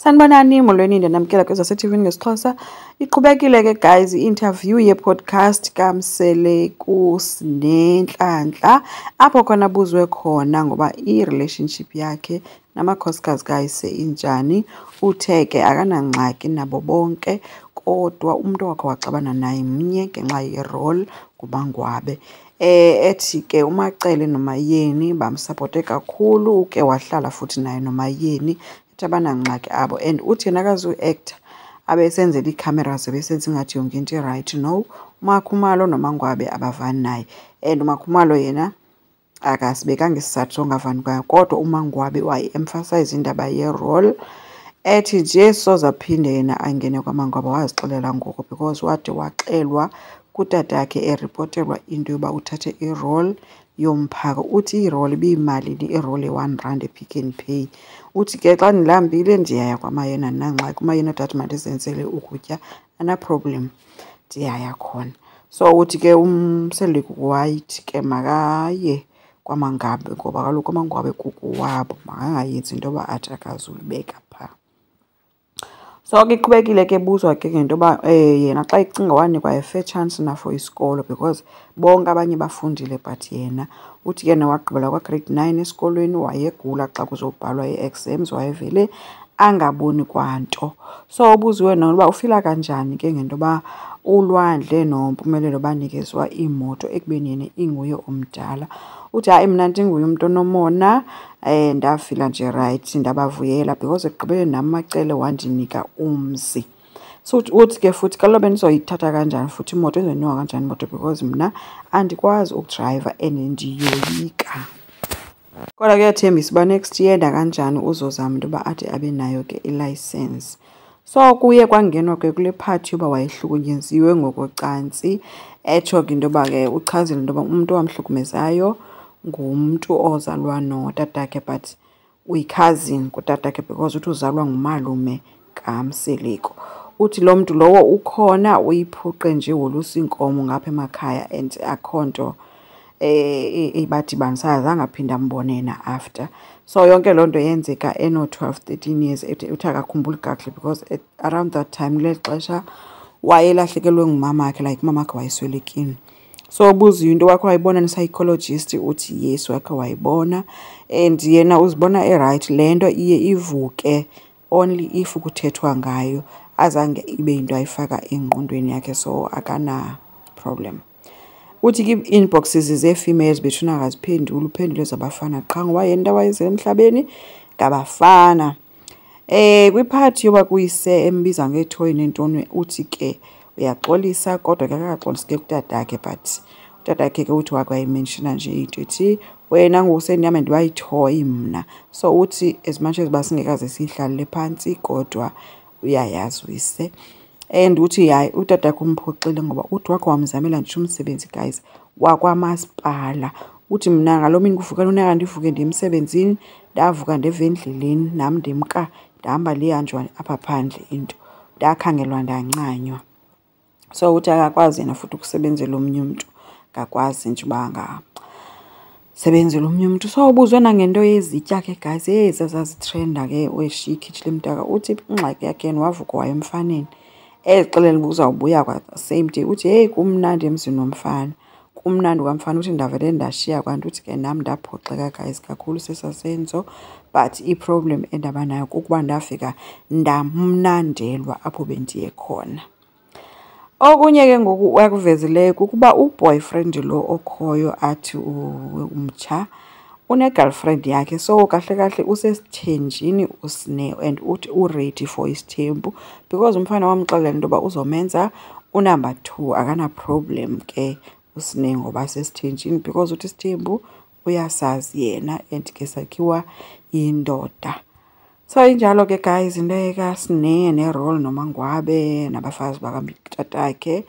Sanibonani molweni ndinamkela kwezaseTV ngesiXhosa. Iqhubekile ke guys i-interview ye-podcast kaMsele kuSinenhlanhla apho khona buzwe khona ngoba i-relationship yakhe namakhosikazi kayise injani. Uthe ke akanangxaki nabo bonke kodwa umuntu wakhe waxabana naye mnye ngenxa ye-role ngumangwabe. Ethi ke uMacele noMayeni bamsapote kakhulu uke wahlala futhi naye noMayeni abanangxaki abo and uthi yena akazu-actor abesenzela ii-cameras besenza ingathi yonke into right. No, uMakhumalo noMangwabe abavani naye and uMakhumalo yena akasibekanga isizathu songavani kwayo kodwa uMangwabe wayi-emphasize indaba ye-role. Ethi nje soze aphinde yena angene kwaMangwabe wazixelela ngoku because wade waxelwa kutatakhe eripotelwa into yoba uthathe i-role yomphako. Uthi i-role ibiyimalini i-role ye-R1 ePick n Pay. Uthi ke xa ndilambile ndiyaya kwaMayena andinangxaki, uMayena odathi mandizenzele ukutya ana-problem ndiyaya khona. So uthi ke uMsele wayithi ke makaye kwaMangwabe ngoba kaloku uMangwabe kukuwabo, makangayenzi into yoba athi akazulibeka phaa. So ke iqhubekile ke buzwa ke ngento yoba yena xa icinga wanikwa a-fair chance na for isikolo because bonke abanye bafundile but yena uthi yena wagqibela kwa-grade 9 esikolweni wayegula xa kuzobhalwa ii-exams wayevele angaboni kwanto. So ubuziwe noba ufila kanjani ke ngento yoba uLwandle noMpumelelo banikezwa iimoto ekubeni yena inguye omdala. Uthi hayi mna ndinguye umntu onomona ndafila nje right ndabavuyela because ekugqibeleni nam Macele wandinika umzi. So uthi ke futhi kaloku bendizoyithatha kanjani futhi imoto endizoyinikwa kanjani imoto because mna andikwazi ukudrayiva and ndiyoyika. Kodwa kuyathembisa uba next year nakanjani uzozama into yoba athi abe nayo ke ilayisensi. So kuye kwangenwa ke kule part yoba wayehlukunyeziwe ngokocantsi etsho ke into yoba ke uchazile into yoba umntu owamhlukumezayo ngumntu ozalwa notatakhe but uyi-cousin kutatakhe because uthi uzalwa ngumalume kaMseleko. Uthi lo mntu lowo ukhona uyiphuqe nje wolusa iinkomo ngapha emakhaya and akho nto ibadibanisayo, zange aphinde ambone yena after. So yonke loo nto yenzeka eno-12, 13 years. Uthi akakhumbuli kakuhle because around that time leli xesha wayelahlekelwe ngumamakhe, like umamakhe wayeswelekile. So ubuziwe into wakhe wayibona ne-psychologist, uthi yes wakhe wayibona and yena uzibona e-right. Le nto iye ivuke only if kuthethwa ngayo, azange ibe yinto ayifaka engqondweni yakhe, so akana problem. Uthi ke ii-inboxes zee-females bethuna akaziphenduli, uphendule zabafana qha ngoba yena into awayenze emhlabeni ngabafana. Kwiphathi yoba kuyise embiza ngeethoyi neentoni uthi ke uyaxolisa kodwa ke akakaxolisi ke kutatakhe but utatakhe ke uthi wakhe wayimenshina nje into ethi wena ngusendiyame ndibayithoyi mna. So uthi as much as basingekaze siyihlalele phantsi kodwa uyayazi uyise. And uthi hayi utatakhe umphoxile ngoba uthi wakhe wamzamela nje umsebenzi guys wakwamasipala. Uthi mna ngaloo mini kuvuka luneka ndivuke ndiyemsebenzini ndavuka ndeva endleleni nam ndimka ndihamba lihanjwa apha phandle into ndakhangelwa ndancanywa. So uthi akakwazi yena futhi ukusebenzela omnye umntu, ngakwazi nje uba angasebenzela omnye umntu. So ubuzwe nangento yezitya ke guys zazitrenda ke weshikhitshile mntaka. Uthi ingxaki yakhe yena wavuka wayemfaneni ezixelela uba uzawubuya kwa-same day. Uthi heyi kumnandi emzini womfana, kumnandi kwamfana. Uthi ndavele ndashiya kwanto. Uthi ke nam ndaphoxeka guys kakhulu sesasenzo but i-problem endaba nayo kukuba ndafika ndamnandelwa apho bendiye khona. Okunye ke ngoku akuvezileyo kukuba uboyfriend lo okhoyo athi umtsha une-girlfriend yakhe. So kahle kahle usesithenjini uSine and uthi uready for isithembu because umfana wamxelela into yoba uzomenza unumber 2. Akana-problem ke uSine ngoba sesithenjini because uthi isithembu uyasazi yena and ke sakhiwa yindoda. So injalo ke guys into ekaSine ne-role noMangwabe nabafazi bakatatakhe.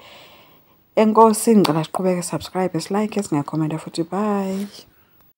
Enkosi, ngicela siqhubeke subscribe, silike, singakhomenta futhi. Bye.